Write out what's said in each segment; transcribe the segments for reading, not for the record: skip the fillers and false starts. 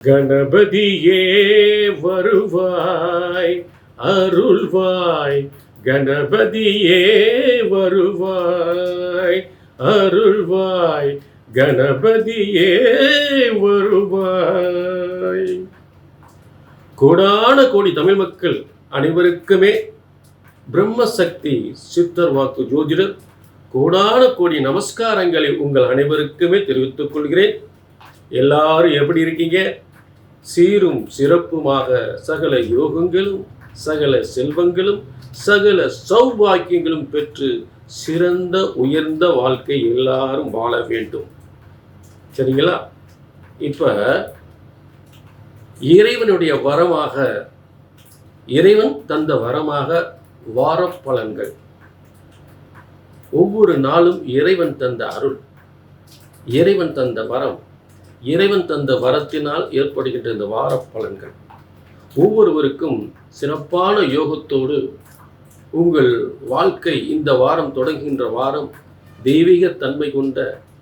கணபதியே வருவாய் அருள்வாய், கணபதியே வருவாய் அருள்வாய், கணபதியே வருவாய். கோடான கோடி தமிழ் மக்கள் அனைவருக்குமே பிரம்மசக்தி சித்தர் வாக்கு ஜோதிடர் கோடான கோடி நமஸ்காரங்களை உங்கள் அனைவருக்குமே தெரிவித்துக் கொள்கிறேன். எல்லாரும் எப்படி இருக்கீங்க? சீரும் சிறப்புமாக சகல யோகங்களும் சகல செல்வங்களும் சகல சௌபாக்கியங்களும் பெற்று சிறந்த உயர்ந்த வாழ்க்கை எல்லாரும் வாழ வேண்டும். சரிங்களா? இப்ப இறைவனுடைய வரமாக, இறைவன் தந்த வரமாக வார பலன்கள். ஒவ்வொரு நாளும் இறைவன் தந்த அருள், இறைவன் தந்த வரம், இறைவன் தந்த வரத்தினால் ஏற்படுகின்ற இந்த வார பலன்கள் ஒவ்வொருவருக்கும் சிறப்பான யோகத்தோடு உங்கள் வாழ்க்கை இந்த வாரம் தொடங்குகின்ற வாரம் தெய்வீக தன்மை கொண்ட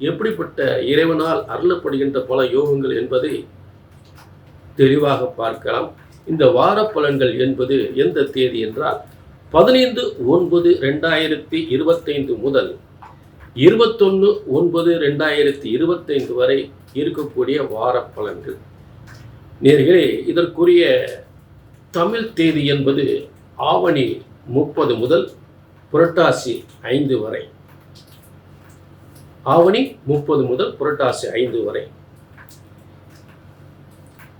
எப்படிப்பட்ட இறைவனால் அருளப்படுகின்ற பல யோகங்கள் என்பதை தெளிவாக பார்க்கலாம். இந்த வார பலன்கள் என்பது எந்த தேதி என்றால் 15/9/2025 முதல் 21/9/2025 வரை இருக்கக்கூடிய வார பலன்கள். நேர்களே, இதற்குரிய தமிழ் தேதி என்பது ஆவணி 30 முதல் புரட்டாசி 5 வரை. ஆவணி 30 முதல் புரட்டாசி 5 வரை.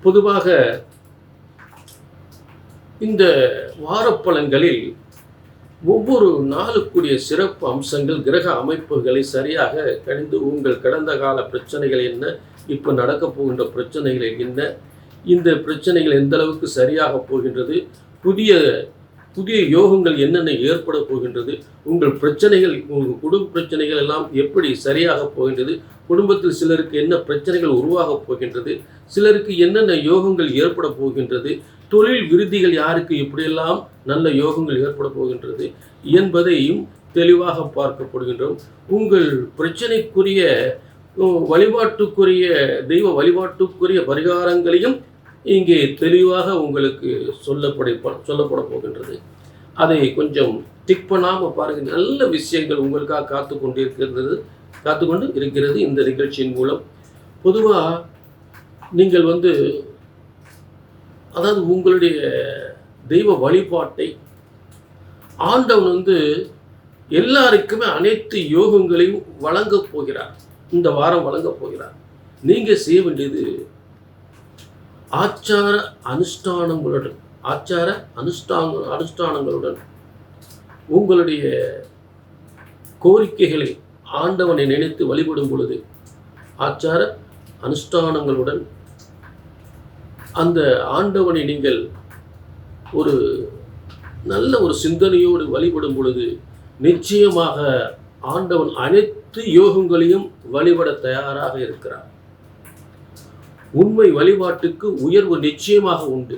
பொதுவாக இந்த வார பலன்களில் ஒவ்வொரு நாளுக்குரிய சிறப்பு அம்சங்கள், கிரக அமைப்புகளை சரியாக கணிந்து உங்கள் கடந்த கால பிரச்சனைகள் என்ன, இப்போ நடக்க போகின்ற பிரச்சனைகள் என்ன, இந்த பிரச்சனைகள் எந்த அளவுக்கு சரியாக போகின்றது, புதிய புதிய யோகங்கள் என்னென்ன ஏற்பட போகின்றது, உங்கள் பிரச்சனைகள், உங்கள் குடும்ப பிரச்சனைகள் எல்லாம் எப்படி சரியாக போகின்றது, குடும்பத்தில் சிலருக்கு என்ன பிரச்சனைகள் உருவாக போகின்றது, சிலருக்கு என்னென்ன யோகங்கள் ஏற்பட போகின்றது, தொழில் விருத்திகள் யாருக்கு எப்படியெல்லாம் நல்ல யோகங்கள் ஏற்பட போகின்றது என்பதையும் தெளிவாக பார்க்கப்படுகின்றோம். உங்கள் பிரச்சனைக்குரிய வழிபாட்டுக்குரிய தெய்வ வழிபாட்டுக்குரிய பரிகாரங்களையும் இங்கே தெளிவாக உங்களுக்கு சொல்லப்பட போகின்றது. அதை கொஞ்சம் டிக் பண்ணாமல் பாருங்கள். நல்ல விஷயங்கள் உங்களுக்காக காத்துக்கொண்டு இருக்கிறது இந்த நிகழ்ச்சியின் மூலம். பொதுவாக நீங்கள் அதாவது உங்களுடைய தெய்வ வழிபாட்டை ஆண்டவன் எல்லாருக்குமே அனைத்து யோகங்களையும் வழங்கப் போகிறார். இந்த வாரம் வழங்கப் போகிறார். நீங்கள் செய்ய வேண்டியது ஆச்சார அனுஷ்டானங்களுடன் உங்களுடைய கோரிக்கைகளை ஆண்டவனை நினைத்து வழிபடும் பொழுது, ஆச்சார அனுஷ்டானங்களுடன் அந்த ஆண்டவனை நீங்கள் ஒரு நல்ல ஒரு சிந்தனையோடு வழிபடும் பொழுது நிச்சயமாக ஆண்டவன் அனைத்து யோகங்களையும் வழிபட தயாராக இருக்கிறார். உண்மை வழிபாட்டுக்கு உயர்வு நிச்சயமாக உண்டு.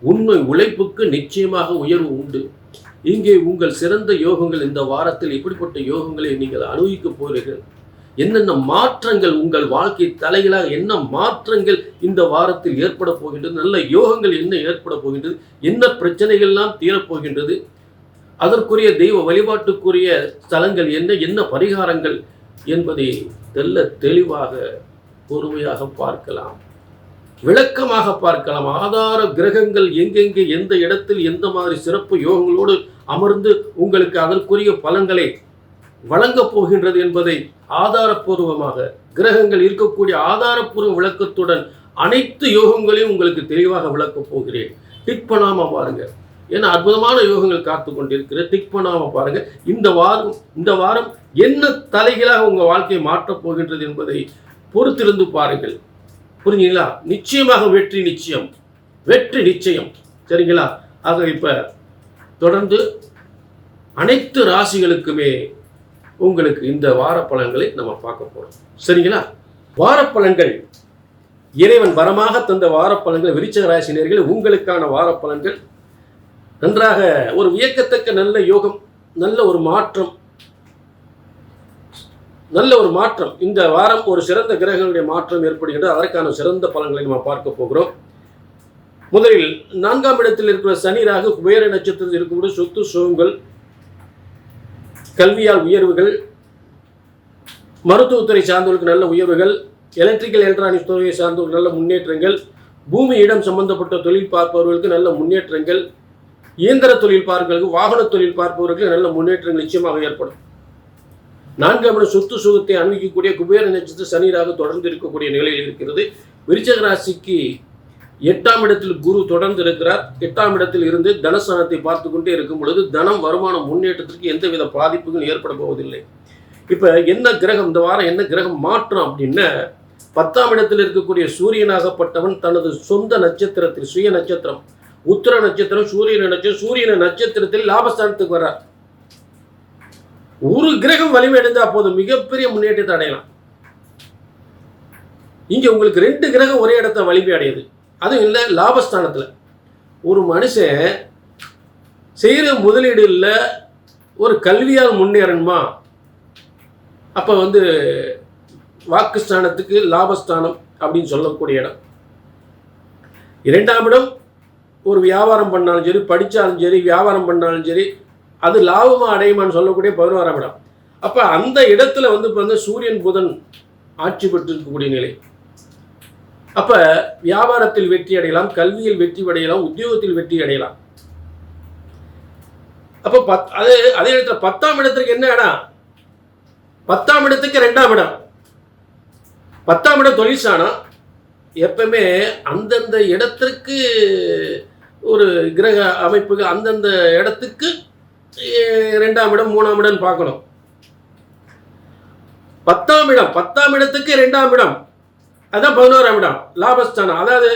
உண்மை உழைப்புக்கு நிச்சயமாக உயர்வு உண்டு. இங்கே உங்கள் சிறந்த யோகங்கள் இந்த வாரத்தில் இப்படிப்பட்ட யோகங்களை நீங்கள் அனுபவிக்கப் போகிறீர்கள். என்னென்ன மாற்றங்கள் உங்கள் வாழ்க்கை தலைகளாக என்ன மாற்றங்கள் இந்த வாரத்தில் ஏற்பட போகின்றது, நல்ல யோகங்கள் என்ன ஏற்பட போகின்றது, என்ன பிரச்சனைகள் எல்லாம் தீரப்போகின்றது, அதற்குரிய தெய்வ வழிபாட்டுக்குரிய ஸ்தலங்கள் என்ன, என்ன பரிகாரங்கள் என்பதை தெளிவாக பொறுமையாக பார்க்கலாம், விளக்கமாக பார்க்கலாம். ஆதார கிரகங்கள் எங்கெங்கே எந்த இடத்தில் எந்த மாதிரி சிறப்பு யோகங்களோடு அமர்ந்து உங்களுக்கு அதற்குரிய பலன்களை வழங்கப் போகின்றது என்பதை ஆதாரப்பூர்வமாக, கிரகங்கள் இருக்கக்கூடிய ஆதாரப்பூர்வ விளக்கத்துடன் அனைத்து யோகங்களையும் உங்களுக்கு தெளிவாக விளக்கப் போகிறேன். டிக் பண்ணாம பாருங்க. ஏன்னா அற்புதமான யோகங்கள் காத்து கொண்டிருக்கிற. டிக் பண்ணாம பாருங்க. இந்த வாரம் என்ன தலைகளாக உங்க வாழ்க்கையை மாற்றப் போகின்றது என்பதை பொறுத்திருந்து பாருங்கள். புரிஞ்சுங்களா? நிச்சயமாக வெற்றி நிச்சயம், வெற்றி நிச்சயம். சரிங்களா? ஆக இப்ப தொடர்ந்து அனைத்து ராசிகளுக்குமே உங்களுக்கு இந்த வார பலன்களை நம்ம பார்க்க போறோம். சரிங்களா? வார பலன்கள், இறைவன் வரமாக தந்த வார பலன்கள், விருச்சிக ராசி நேயர்களே, உங்களுக்கான வார பலன்கள் நன்றாக ஒரு வியக்கத்தக்க நல்ல யோகம், நல்ல ஒரு மாற்றம், நல்ல ஒரு மாற்றம், இந்த வாரம் ஒரு சிறந்த கிரகங்களுடைய மாற்றம் ஏற்படுகின்றது. அதற்கான சிறந்த பலன்களை நம்ம பார்க்க போகிறோம். முதலில் 4ஆம் இடத்தில் இருக்கிற சனி ராகு குபேர நட்சத்திரத்தில் இருக்கும்போது சொத்து சுகங்கள், கல்வியால் உயர்வுகள், மருத்துவத்துறை சார்ந்தவர்களுக்கு நல்ல உயர்வுகள், எலக்ட்ரிக்கல் எலக்ட்ரானிக்ஸ் துறையை சார்ந்தவர்களுக்கு நல்ல முன்னேற்றங்கள், பூமி இடம் சம்பந்தப்பட்ட தொழில் பார்ப்பவர்களுக்கு நல்ல முன்னேற்றங்கள், இயந்திர தொழில் பார்ப்பவர்களுக்கு, வாகன தொழில் பார்ப்பவர்களுக்கு நல்ல முன்னேற்றங்கள் நிச்சயமாக ஏற்படும். 4ஆம் இடம் சொத்து சுகத்தை அனுபவிக்கக்கூடிய குபேர நட்சத்திர சனி ராகு தொடர்ந்து இருக்கக்கூடிய நிலையில் இருக்கிறது. விருச்சிக ராசிக்கு 8ஆம் இடத்தில் குரு தொடர்ந்து இருக்கிறார். 8ஆம் இடத்தில் இருந்து தனஸ்தானத்தை பார்த்து கொண்டே இருக்கும் பொழுது தனம் வருமானம் முன்னேற்றத்திற்கு எந்தவித பாதிப்புகள் ஏற்பட போவதில்லை. இப்போ என்ன கிரகம் இந்த வாரம் என்ன கிரகம் மாற்றம் அப்படின்னா, 10ஆம் இடத்தில் இருக்கக்கூடிய சூரியனாகப்பட்டவன் தனது சொந்த நட்சத்திரத்தில், சுய நட்சத்திரம் உத்திர நட்சத்திரம், சூரியன நட்சத்திரத்தில் லாபஸ்தானத்துக்கு வர்றார். ஒரு கிரகம் வலிமை அடைந்தா போதும், மிகப்பெரிய முன்னேற்றத்தை அடையலாம். இங்க உங்களுக்கு 2 கிரகம் ஒரே இடத்த வலிமை அடையுது, அதுவும் இல்லை லாபஸ்தானத்தில். ஒரு மனுஷன் செய்கிற முதலீடு இல்லை, ஒரு கல்வியால் முன்னேறணுமா, அப்போ வாக்குஸ்தானத்துக்கு லாபஸ்தானம் அப்படின்னு சொல்லக்கூடிய இடம். 2ஆம் இடம் ஒரு வியாபாரம் பண்ணாலும் சரி, படித்தாலும் சரி, வியாபாரம் பண்ணாலும் சரி, அது லாபமாக அடையுமான்னு சொல்லக்கூடிய 11ஆம் இடம். அப்போ அந்த இடத்துல இப்போ சூரியன் புதன் ஆட்சி பெற்று இருக்கக்கூடிய நிலை. அப்போ வியாபாரத்தில் வெற்றி அடையலாம், கல்வியில் வெற்றி அடையலாம், உத்தியோகத்தில் வெற்றி அடையலாம். அப்போ அதே இடத்துல 10ஆம் இடத்துக்கு என்ன இடம், 10ஆம் இடத்துக்கு 2ஆம் இடம். 10ஆம் இடம் தொழில் ஸ்தானம். எப்பவுமே அந்தந்த இடத்திற்கு ஒரு கிரக அமைப்புக்கு அந்தந்த இடத்துக்கு 2ஆம் இடம் 3ஆம் இடம் பார்க்கணும். 10ஆம் இடம் 10ஆம் இடத்துக்கு 2ஆம் இடம், அதான் 11ஆம் இடம் லாபஸ்தானம். அதாவது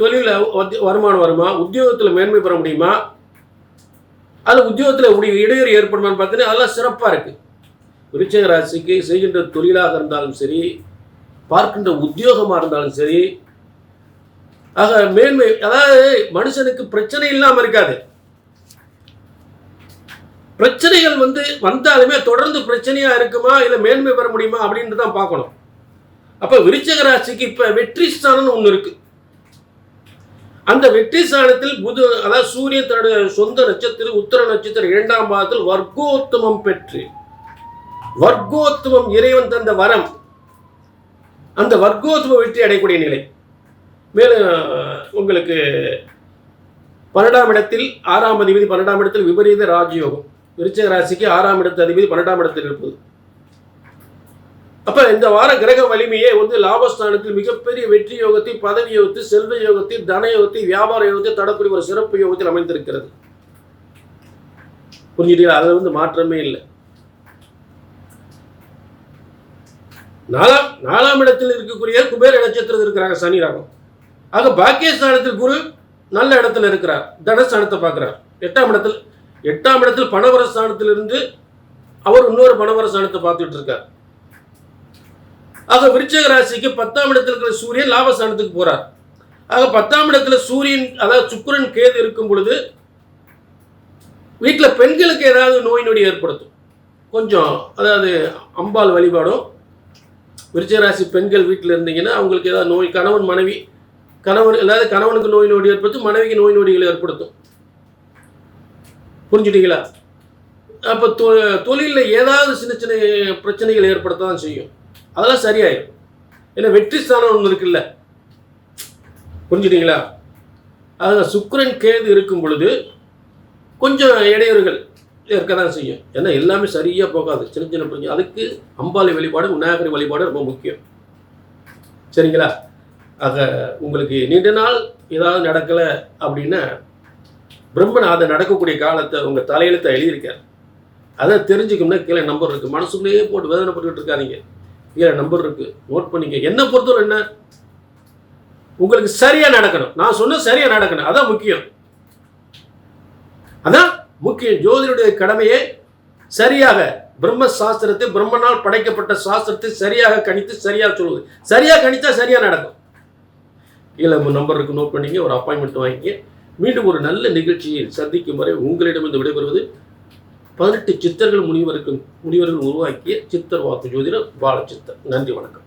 தொழிலில் வருமானம் வருமா, உத்தியோகத்தில் மேன்மை பெற முடியுமா, அது உத்தியோகத்தில் இடையூறு ஏற்படுமான்னு பார்த்தீங்கன்னா அதெல்லாம் சிறப்பாக இருக்குது. விருச்சிக ராசிக்கு செய்கின்ற தொழிலாக இருந்தாலும் சரி, பார்க்கின்ற உத்தியோகமாக இருந்தாலும் சரி, ஆக மேன்மை, அதாவது மனுஷனுக்கு பிரச்சனை இல்லாமல் இருக்காது. பிரச்சனைகள் வந்தாலுமே தொடர்ந்து பிரச்சனையா இருக்குமா, இல்லை மேன்மை பெற முடியுமா அப்படின்னு தான் பார்க்கணும். அப்போ விருச்சிக ராசிக்கு இப்போ வெற்றி ஸ்தானம்னு ஒன்று இருக்கு. அந்த வெற்றி ஸ்தானத்தில் அதாவது சூரியன் தன்னுடைய சொந்த நட்சத்திரம் உத்திர நட்சத்திரம் 2ஆம் பாதத்தில் வர்க்கோத்தமம் பெற்று, வர்க்கோத்தமம் இறைவன் தந்த வரம், அந்த வர்க்கோத்தம வெற்றி அடையக்கூடிய நிலை. மேலும் உங்களுக்கு 12ஆம் இடத்தில் 6ஆம் அதிபதி 12ஆம் இடத்தில் விபரீத ராஜயோகம். விருச்சிக ராசிக்கு 6ஆம் இடத்து அதிபதி 12ஆம் இடத்தில் இருப்பது. அப்ப இந்த வார கிரக வலிமையே லாபஸ்தானத்தில் மிகப்பெரிய வெற்றி யோகத்தை, பதவி யோகத்தை, செல்வ யோகத்தை, தன யோகத்தை, வியாபார யோகத்தை தடக்கூடிய ஒரு சிறப்பு யோகத்தில் அமைந்திருக்கிறது. புரிஞ்சுட்டீங்களா? அதுல மாற்றமே இல்லை. 4ஆம் இடத்தில் இருக்கக்கூடிய குபேர நட்சத்திரத்தில் இருக்கிறாங்க சனி ராகம். ஆக பாக்கியஸ்தானத்தில் குரு நல்ல இடத்துல இருக்கிறார், தனஸ்தானத்தை பார்க்கிறார். 8ஆம் இடத்தில் பணவரஸ்தானத்திலிருந்து அவர் இன்னொரு பணவரஸ்தானத்தை பார்த்துட்டு இருக்கார். ஆக விருச்சிக ராசிக்கு 10ஆம் இடத்தில் இருக்கிற சூரியன் லாபஸ்தானத்துக்கு போறார். ஆக 10ஆம் இடத்துல சூரியன், அதாவது சுக்கிரன் கேது இருக்கும் பொழுது வீட்டில் பெண்களுக்கு ஏதாவது நோய் நொடி ஏற்படுத்தும். கொஞ்சம் அதாவது அம்பாள் வழிபாடும், விருச்சிக ராசி பெண்கள் வீட்டில் இருந்தீங்கன்னா அவங்களுக்கு ஏதாவது நோய், கணவனுக்கு நோய் நொடி ஏற்படுத்தும், மனைவிக்கு நோய் நொடிகள் ஏற்படுத்தும். புரிஞ்சுட்டீங்களா? அப்போ தொழிலில் ஏதாவது சின்ன சின்ன பிரச்சனைகள் ஏற்படுத்த தான் செய்யும். அதெல்லாம் சரியாயிடும். ஏன்னா வெற்றி ஸ்தானம் ஒன்று இருக்குல்ல. புரிஞ்சுட்டீங்களா? அதாவது சுக்கிரன் கேது இருக்கும் பொழுது கொஞ்சம் இடையூறுகள் இருக்க தான் செய்யும். ஏன்னா எல்லாமே சரியாக போகாது, சின்ன சின்ன பிரச்சனை. அதுக்கு அம்பாளை வழிபாடு, விநாயகர் வழிபாடு ரொம்ப முக்கியம். சரிங்களா? ஆக உங்களுக்கு நீண்ட நாள் ஏதாவது நடக்கலை அப்படின்னா பிரம்மன் அதை நடக்கக்கூடிய காலத்தை உங்கள் தலையெழுத்தை எழுதியிருக்கார். அதை தெரிஞ்சுக்கணும்னா கீழே நம்பர் இருக்குது. மனசுக்குள்ளேயே போட்டு வேதனைப்பட்டுக்கிட்டு இருக்காதீங்க. கீழே நம்பர் இருக்குது, நோட் பண்ணிக்க. என்ன பொறுத்தவரை என்ன, உங்களுக்கு சரியாக நடக்கணும். நான் சொன்ன சரியாக நடக்கணும், அதான் முக்கியம். அதான் முக்கியம். ஜோதிடருடைய கடமையே சரியாக பிரம்ம சாஸ்திரத்தை, பிரம்மனால் படைக்கப்பட்ட சாஸ்திரத்தை சரியாக கணித்து சரியாக சொல்லுவது. சரியாக கணித்தா சரியாக நடக்கும். கீழே நம்பர் இருக்கு, நோட் பண்ணிங்க. ஒரு அப்பாயின்மெண்ட் வாங்கிக்க. மீண்டும் ஒரு நல்ல நிகழ்ச்சியில் சந்திக்கும் வரை உங்களிடமிருந்து விடைபெறுவது 18 சித்தர்கள் முனிவர்கள் உருவாக்கிய சித்தர் வாக்கு ஜோதிடர் பாலச்சித்தர். நன்றி, வணக்கம்.